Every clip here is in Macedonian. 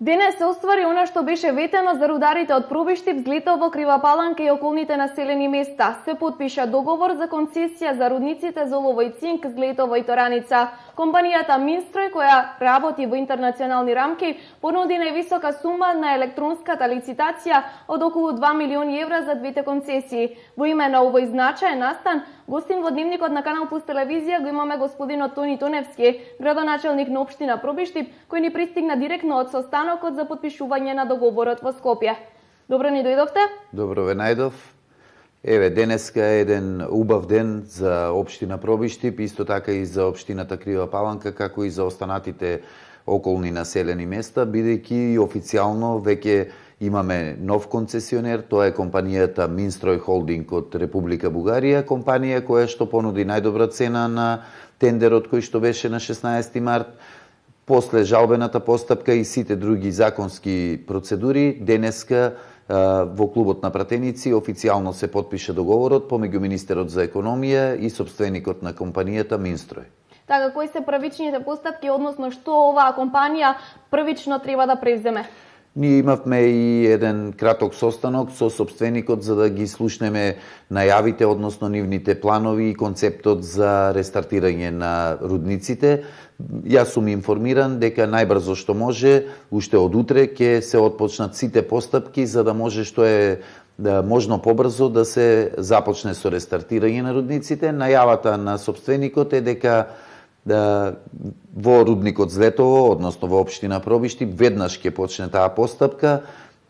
Денес се оствари она што беше ветено за рударите од Пробиштип, Злетово, Крива Паланка и околните населени места. Се потпиша договор за концесија за рудниците Золово и Цинк, Злетово и Тораница. Компанијата Минстрој, која работи во интернационални рамки, понуди највисока сума на електронската лицитација од околу 2 милиони евра за двете концесии. Во име на овој значаен настан, гостин во дневникот на Канал Плюс телевизија го имаме господинот Тони Тоневски, градоначелник на општина Пробиштип, кој ни пристигна директно од состанокот за потпишување на договорот во Скопје. Добро ни дојдовте. Добро ве најдов. Еве, денеска е еден убав ден за општина Пробиштип, исто така и за општината Крива Паланка, како и за останатите околни населени места, бидејќи официјално веќе имаме нов концесионер, тоа е компанијата Минстрој Холдинг од Република Бугарија, компанија која што понуди најдобра цена на тендерот кој што беше на 16 март. После жалбената постапка и сите други законски процедури, денеска во клубот на пратеници официјално се потпиша договорот помеѓу министерот за економија и собственикот на компанијата Минстрој. Така, кои се првичните постапки, односно што оваа компанија првично треба да превземе? Ние имавме и еден краток состанок со собственикот за да ги слушнеме најавите, односно нивните планови и концептот за рестартирање на рудниците. Јас сум информиран дека најбрзо што може, уште од утре ќе се отпочнат сите постапки за да може што е можно побрзо да се започне со рестартирање на рудниците. Најавата на собственикот е дека во рудникот Злетово, односно во општина Пробиштип, веднаш ќе почне таа постапка,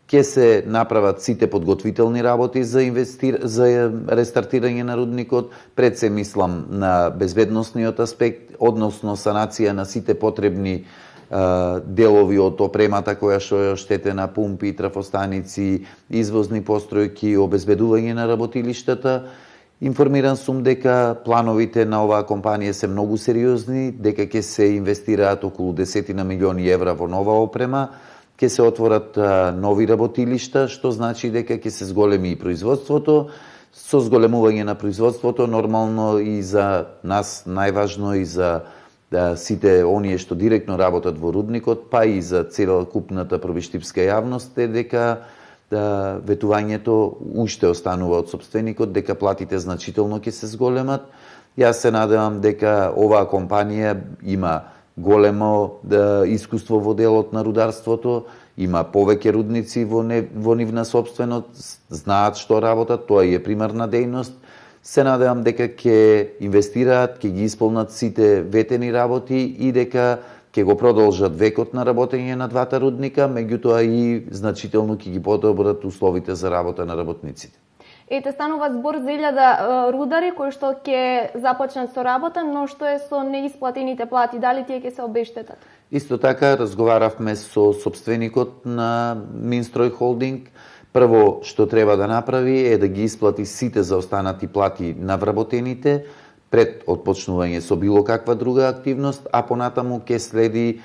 ќе се направат сите подготвителни работи за рестартирање на рудникот, пред се мислам на безбедносниот аспект, односно санација на сите потребни делови од опремата која што е оштетена, пумпи, трафостаници, извозни постројки, обезбедување на работилиштата. Информиран сум дека плановите на оваа компанија се многу сериозни, дека ќе се инвестираат околу 10 милиони евра во нова опрема, ќе се отворат нови работилишта, што значи дека ќе се зголеми и производството. Со зголемување на производството, нормално и за нас најважно и за сите оние што директно работат во рудникот, па и за целокупната пробиштипска јавност е дека ветувањето уште останува од собственикот, дека платите значително ќе се зголемат. Јас се надевам дека оваа компанија има големо искуство во делот на рударството, има повеќе рудници во нивна собственост, знаат што работат, тоа е примарна дејност. Се надевам дека ќе инвестираат, ќе ги исполнат сите ветени работи и дека ќе го продолжат векот на работење на двата рудника, меѓутоа и значително ќе ги подобрат условите за работа на работниците. Ете, станува збор за 1000 рудари кои што ќе започнат со работа, но што е со неисплатените плати, дали тие ќе се обештетат? Исто така разговаравме со собственикот на Минстрој Холдинг. Прво што треба да направи е да ги исплати сите заостанати плати на вработените пред отпочнување со било каква друга активност, а понатаму ќе следи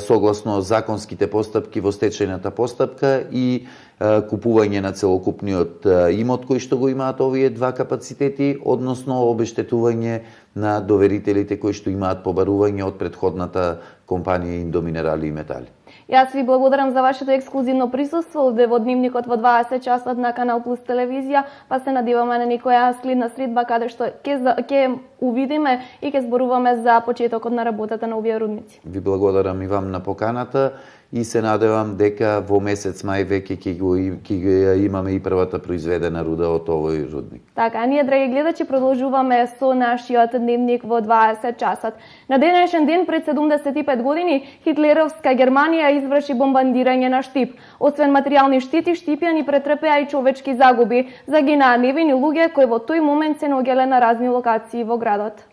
согласно законските постапки во стечајната постапка и купување на целокупниот имот кој што го имаат овие два капацитети, односно обештетување на доверителите кои што имаат побарување од претходната компанија Индоминерали и Метали. Јас ви благодарам за вашето ексклузивно присуство овде во дневникот во 20 часот на Канал Плюс телевизија, па се надеваме на некоја следна средба каде што ќе увидиме и ќе зборуваме за почетокот на работата на овие рудници. Ви благодарам и вам на поканата и се надевам дека во месец мај веќе ќе имаме и првата произведена руда од овој рудник. Така, а ние, драги гледачи, продолжуваме со нашиот дневник во 20 часот. На денешен ден пред 75 години хитлеровска Германија изврши бомбардирање на Штип. Освен материјални штети, штипјани претрпеа и човечки загуби. Загинаа невини луѓе кои во тој момент се наоѓале на разни локации во градот.